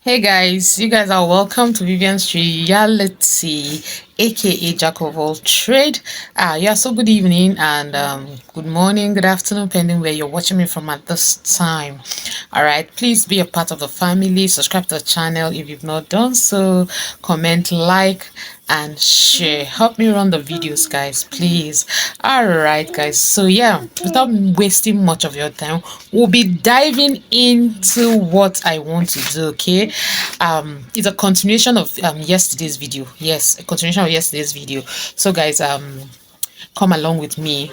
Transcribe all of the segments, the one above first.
Hey guys, you guys are welcome to Vivian's Reality, aka Jack of all trade. Yeah, so good evening and good morning, good afternoon, depending where you're watching me from at this time. All right, please be a part of the family, subscribe to the channel if you've not done so, comment, like, and share. Help me run the videos, guys, please. All right, guys, so yeah, without wasting much of your time, we'll be diving into what I want to do. Okay, it's a continuation of yesterday's video. Yes, a continuation of yesterday's video. So guys, come along with me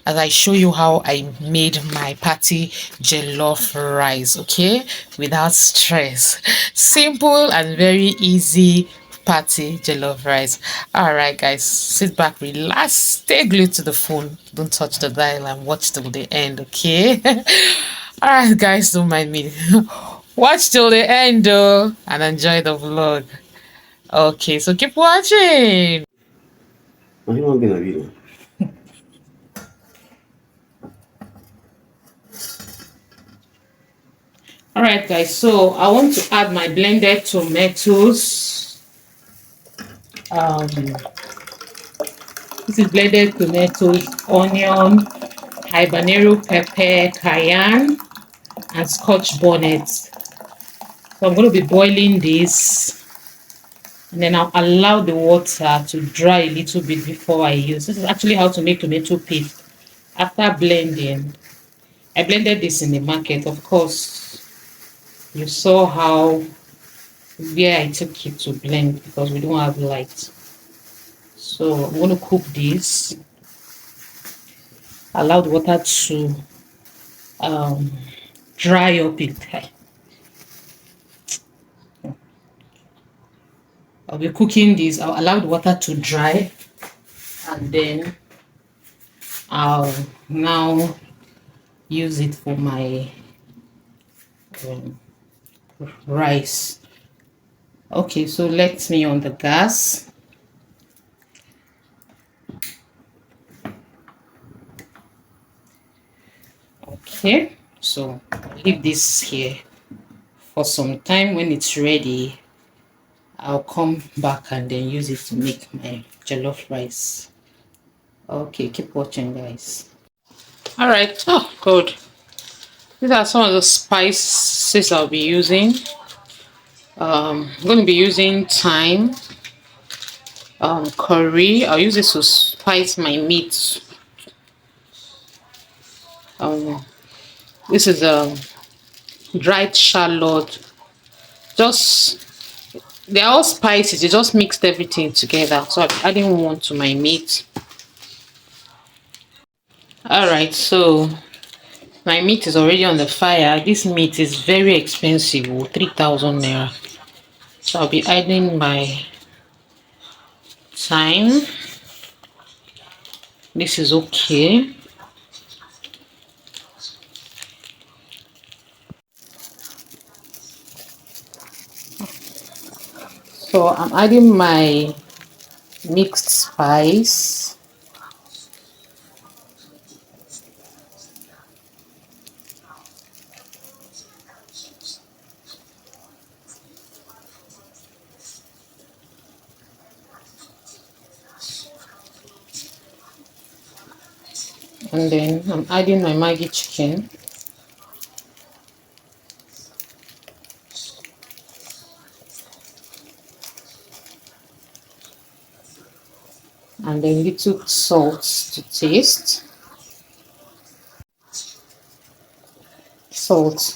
as I show you how I made my party jollof rice, okay, without stress. Simple and very easy party jollof rice. All right, guys, sit back, relax, stay glued to the phone, don't touch the dial, and watch till the end, okay? All right, guys, don't mind me. Watch till the end though and enjoy the vlog. Okay, so keep watching. All right, guys, so I want to add my blended tomatoes. This is blended tomatoes, onion, habanero pepper, cayenne, and scotch bonnet. So I'm going to be boiling this, and then I'll allow the water to dry a little bit before I use. This is actually how to make tomato paste. After blending, I blended this in the market. Of course, you saw how where I took it to blend because we don't have light. So I'm going to cook this. Allow the water to dry up it. I'll be cooking this. I'll allow the water to dry, and then I'll now use it for my rice. Okay, so let me on the gas. Okay, so I'll leave this here for some time. When it's ready, I'll come back and then use it to make my jollof rice. Okay, keep watching, guys. All right. Oh, good. These are some of the spices I'll be using. I'm going to be using thyme, curry. I'll use this to spice my meat. This is dried shallot. Just they're all spices. You just mixed everything together. So I'm adding one to my meat. All right, so my meat is already on the fire. This meat is very expensive, 3,000 naira. So I'll be adding my thyme. This is okay. So I'm adding my mixed spice. And then I'm adding my Maggi chicken. And then little salt to taste. Salt.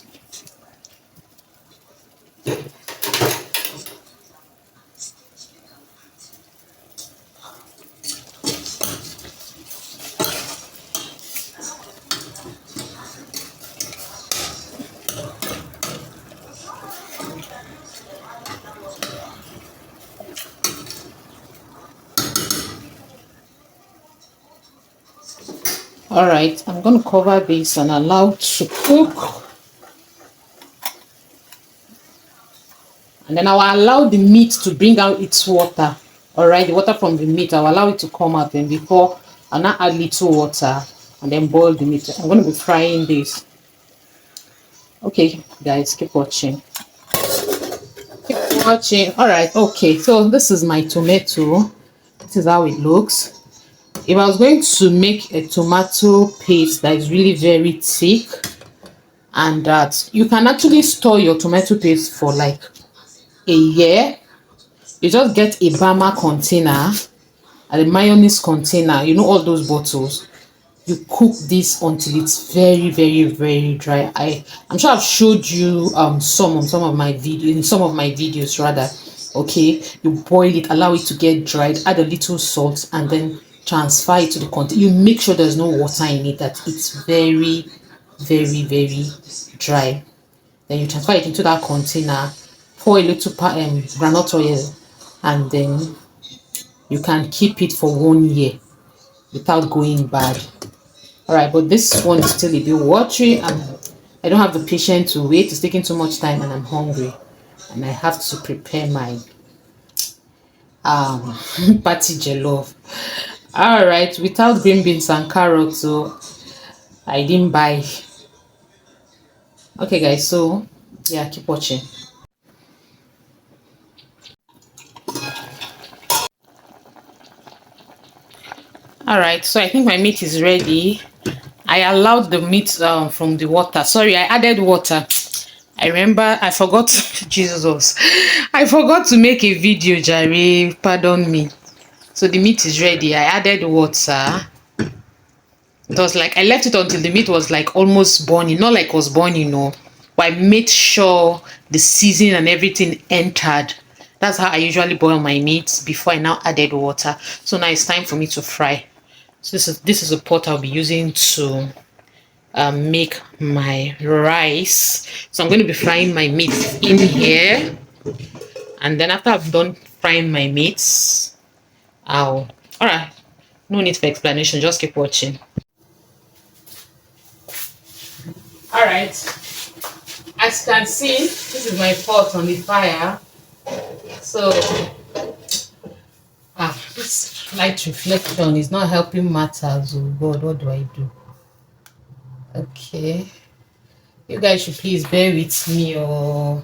All right, I'm going to cover this and allow to cook. And then I'll allow the meat to bring out its water. All right, the water from the meat, I'll allow it to come out. And before, I'll now add little water and then boil the meat. I'm going to be frying this. Okay, guys, keep watching. watching. All right, okay, so this is my tomato. This is how it looks. If I was going to make a tomato paste that is really very thick, and that you can actually store your tomato paste for like a year, you just get a Bama container and a mayonnaise container, you know, all those bottles. You cook this until it's very very dry. I'm sure I've showed you some on some of my video in some of my videos rather. Okay, you boil it, allow it to get dried, add a little salt, and then transfer it to the container. You make sure there's no water in it, that it's very very dry. Then you transfer it into that container, pour a little granite oil, and then you can keep it for 1 year without going bad. All right, but this one is still a bit watery, and I don't have the patience to wait. It's taking too much time, and I'm hungry, and I have to prepare my party jollof. All right, without green beans and carrots, so I didn't buy. Okay guys, so yeah, keep watching. All right, so I think my meat is ready. I allowed the meat from the water. Sorry, I added water. I remember I forgot. Jesus, I forgot to make a video, Jare. Pardon me. So the meat is ready. I added water. It was like I left it until the meat was like almost burning. Not like it was burning, no. But I made sure the seasoning and everything entered. That's how I usually boil my meat before I now added water. So now it's time for me to fry. So this is a pot I'll be using to make my rice. So I'm going to be frying my meat in here, and then after I've done frying my meats, all right, no need for explanation, just keep watching. All right, as you can see, this is my pot on the fire. So this light reflection is not helping matters. Oh God, what do I do? Okay, you guys should please bear with me, or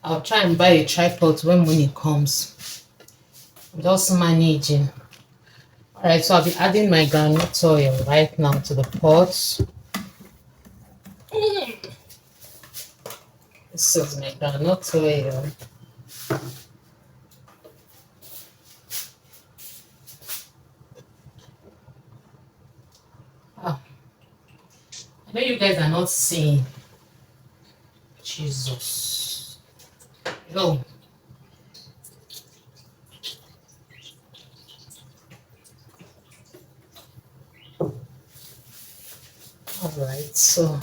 I'll try and buy a tripod when money comes. I'm just managing. Alright, so I'll be adding my groundnut oil right now to the pot. This is my groundnut oil. I know you guys are not seeing. Jesus. No. Alright, so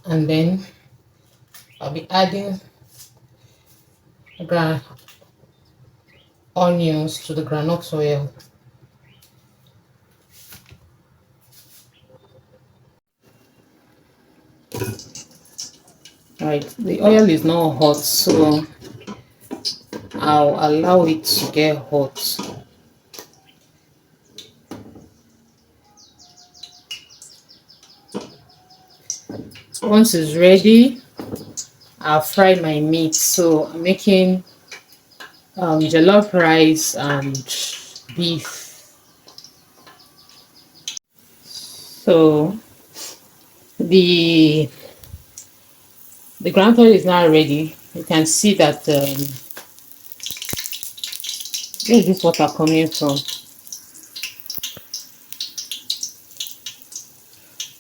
and then I'll be adding onions to the groundnut oil. Right, the oil is not hot, so I'll allow it to get hot. Once it's ready, I'll fry my meat. So I'm making jollof rice and beef. So the ground oil is now ready. You can see that where is this water coming from?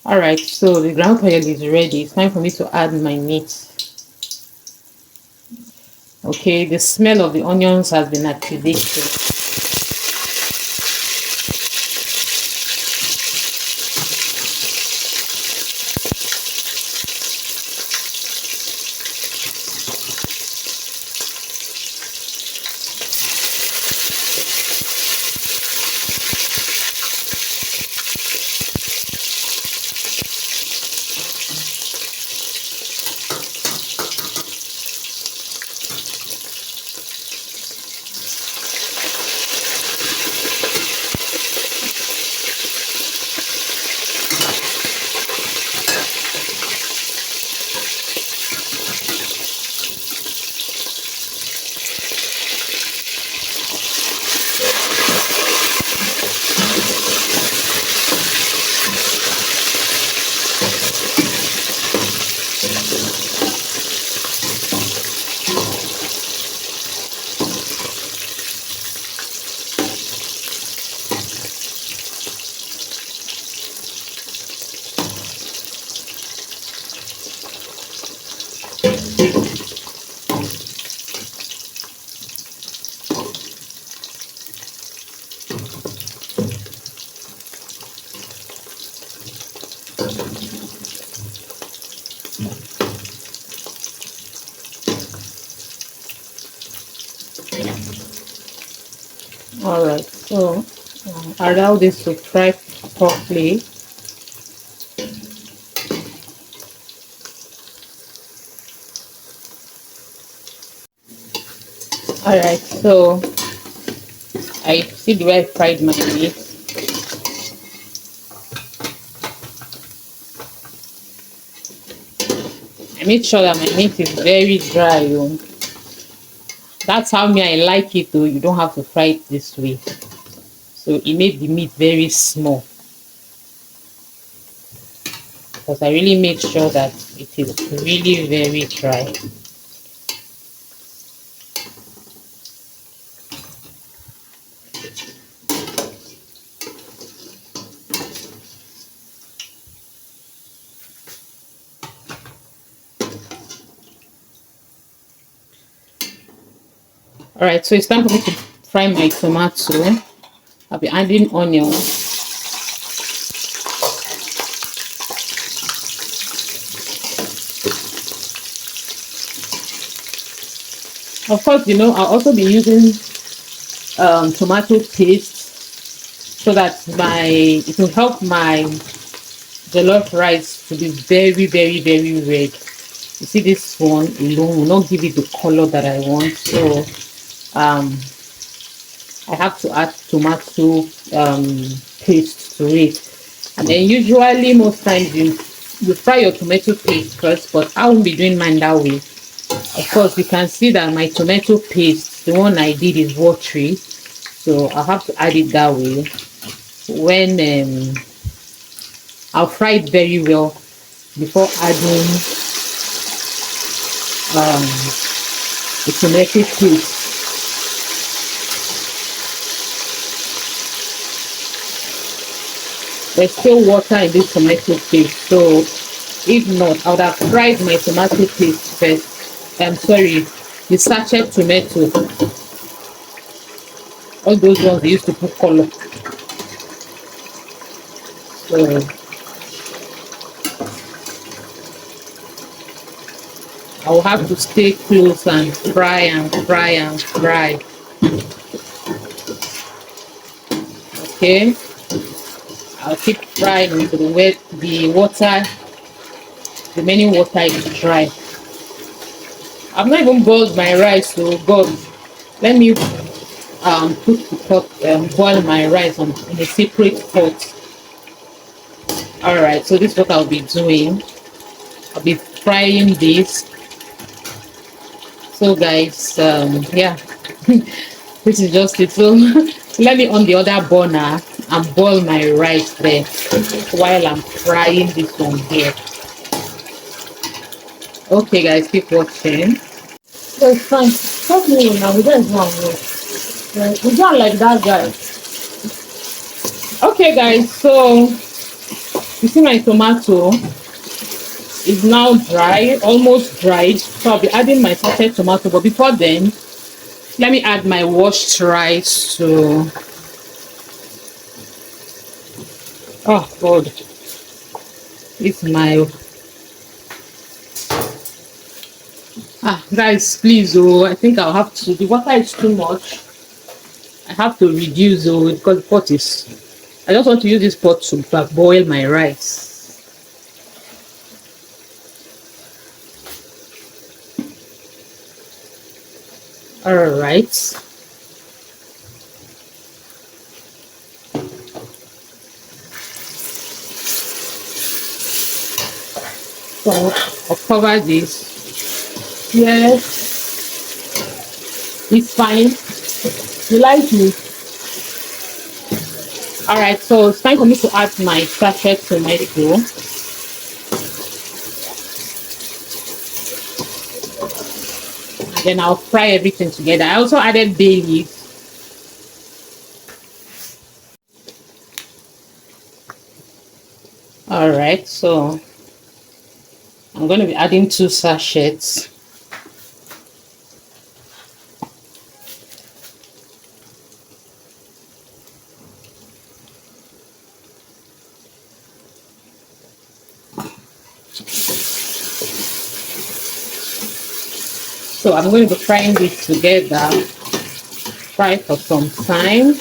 All right, so the ground oil is ready. It's time for me to add my meat. Okay, the smell of the onions has been activated. All right, so allow this to fry properly. All right, so I see the way I fried my meat. I make sure that my meat is very dry. That's how me I like it though. You don't have to fry it this way. So it made the meat very small. Because I really make sure that it is really very dry. Alright, so it's time for me to fry my tomato. I'll be adding onion. Of course, I'll also be using tomato paste so that it will help my jollof rice to be very, very, very red. You see, this one alone will not give it the color that I want. So I have to add tomato paste to it. And then usually most times you fry your tomato paste first, but I won't be doing mine that way. Of course, you can see that my tomato paste, the one I did, is watery, so I'll have to add it that way. When I'll fry it very well before adding the tomato paste. There's still water in this tomato paste, so if not, I would have fried my tomato paste first. I'm sorry, the sachet tomato, all those ones they used to put color. So I will have to stay close and fry and fry and fry. Okay, I'll keep frying until the remaining water is dry. I've not even boiled my rice, so God, let me put the pot, boil my rice in a separate pot. All right, so this is what I'll be doing. I'll be frying this. So guys, yeah, this is just it. So let me on the other burner and boil my rice there while I'm frying this one here. Okay guys, keep watching. So it's fine. Help me now. We don't want to. We don't like that guy. Okay guys, so you see my tomato is now dry, almost dried. So I'll be adding my sauteed tomato, but before then, let me add my washed rice to. Oh God, it's my. Guys, please, I think I'll have to. The water is too much. I have to reduce because the pot is. I just want to use this pot to boil my rice. All right. So I'll cover this. Yes, it's fine. You like me? All right, so it's time for me to add my sachet tomato. And then I'll fry everything together. I also added bay leaves. All right, so I'm going to be adding 2 sachets. So I'm going to be frying this together fry for some time.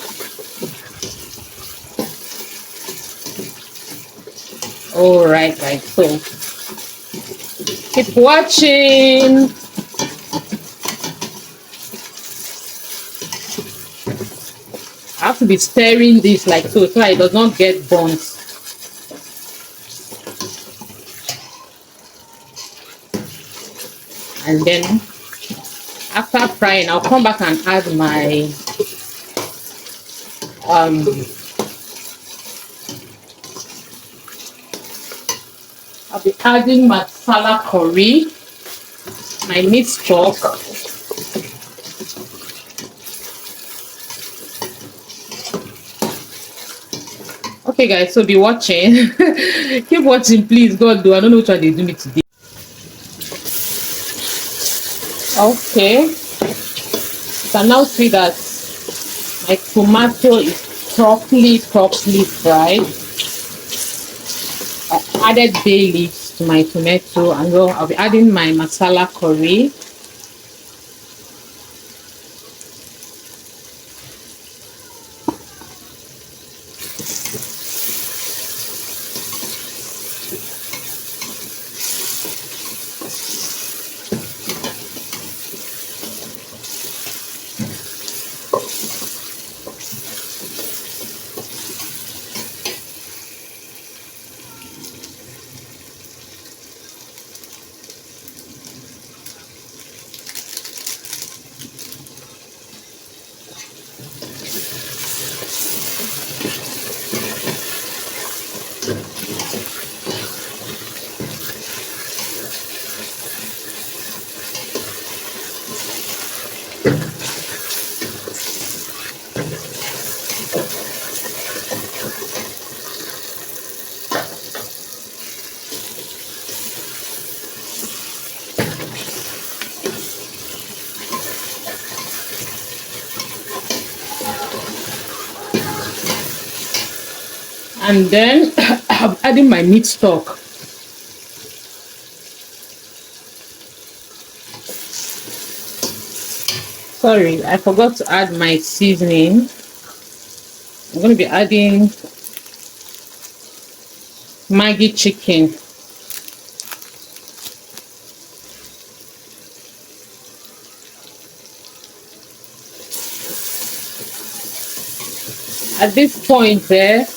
All right, guys. So keep watching. I have to be stirring this like so it does not get burnt. And then after frying, I'll come back and add my I'll be adding masala curry, my meat stock, okay guys, so be watching. Keep watching, please. God, do I don't know what they do me today. Okay, you can now see that my tomato is properly fried. I added bay leaves to my tomato, and I'll be adding my masala curry. And then I'm adding my meat stock. Sorry, I forgot to add my seasoning. I'm going to be adding Maggi chicken. At this point there,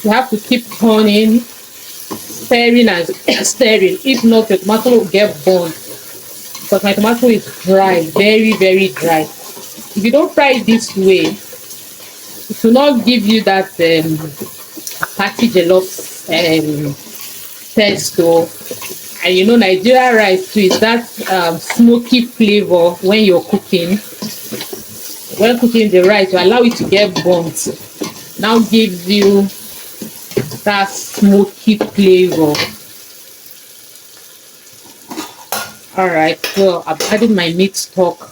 you have to keep turning, stirring and stirring. If not, your tomato will get burnt, because my tomato is dry, very dry. If you don't fry it this way, it will not give you that party jollof taste. And you know, Nigerian rice too is that smoky flavor when you're cooking. When cooking the rice, you allow it to get burnt. Now gives you that smoky flavor. All right, so I've added my meat stock.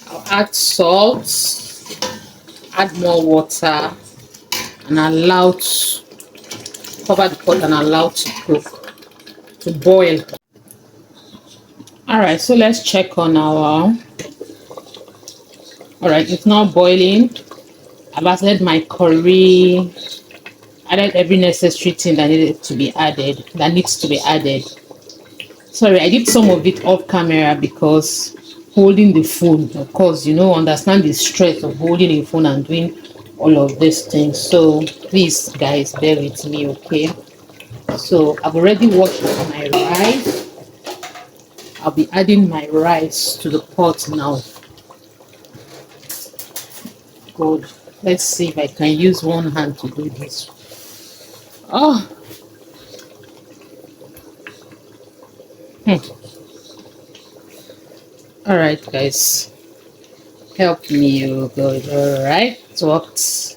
I'll add salt, add more water, and allow to cover the pot and allow to cook, to boil. All right, so let's check on our. All right, it's now boiling. I've added my curry, added every necessary thing that needs to be added. Sorry, I did some of it off camera because holding the phone, of course, you know, understand the stress of holding a phone and doing all of these things. So please guys, bear with me, okay? So I've already washed my rice. I'll be adding my rice to the pot now. Good. Let's see if I can use one hand to do this. Oh. All right, guys. Help me, you good. All right, it worked.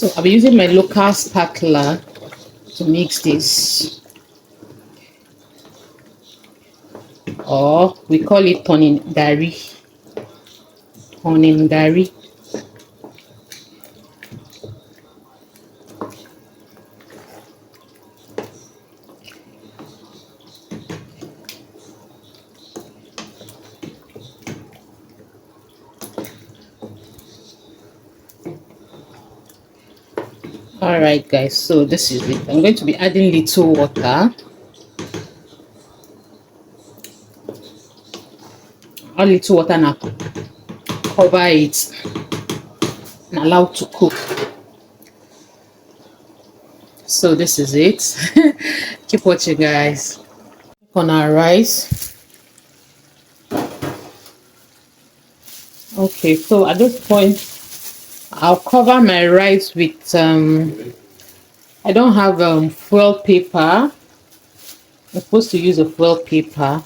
So I'll be using my local spatula to mix this, or we call it turning gari. Turning gari. All right, guys. So this is it. I'm going to be adding little water. A little water now. Cover it and allow to cook. So this is it. Keep watching, guys. On our rice. Okay, so at this point I'll cover my rice with I don't have foil paper. I'm supposed to use a foil paper,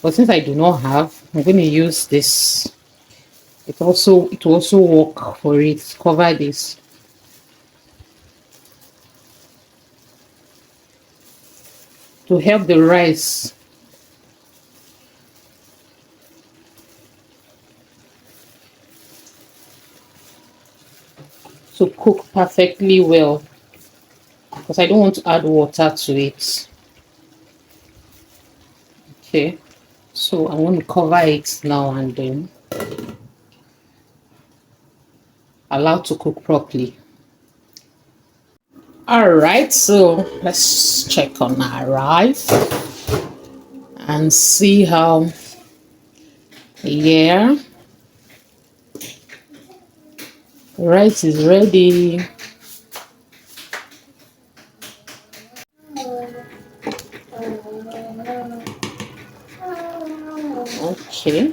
but since I do not have, I'm going to use this. It will also work for it. Cover this. To help the rice to cook perfectly well, because I don't want to add water to it. Okay, so I want to cover it now and then allow to cook properly. All right, so let's check on our rice and see how, yeah, rice is ready. Okay.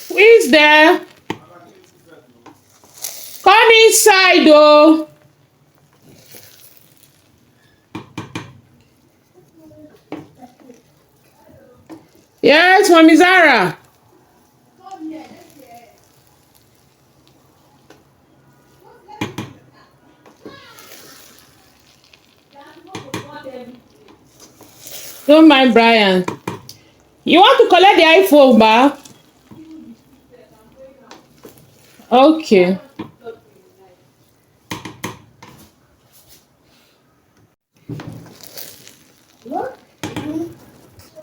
Who is there? Come inside, though. Yes, Mommy Zara. Don't mind Brian. You want to collect the iPhone back? Okay.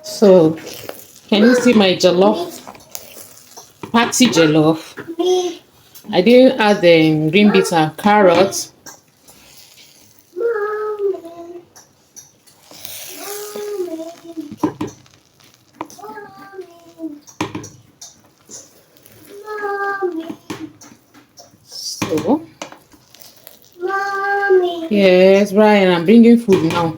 So, can you see my jollof? Party jollof. I didn't add the green beans and carrots. So, yes, Brian, I'm bringing food now.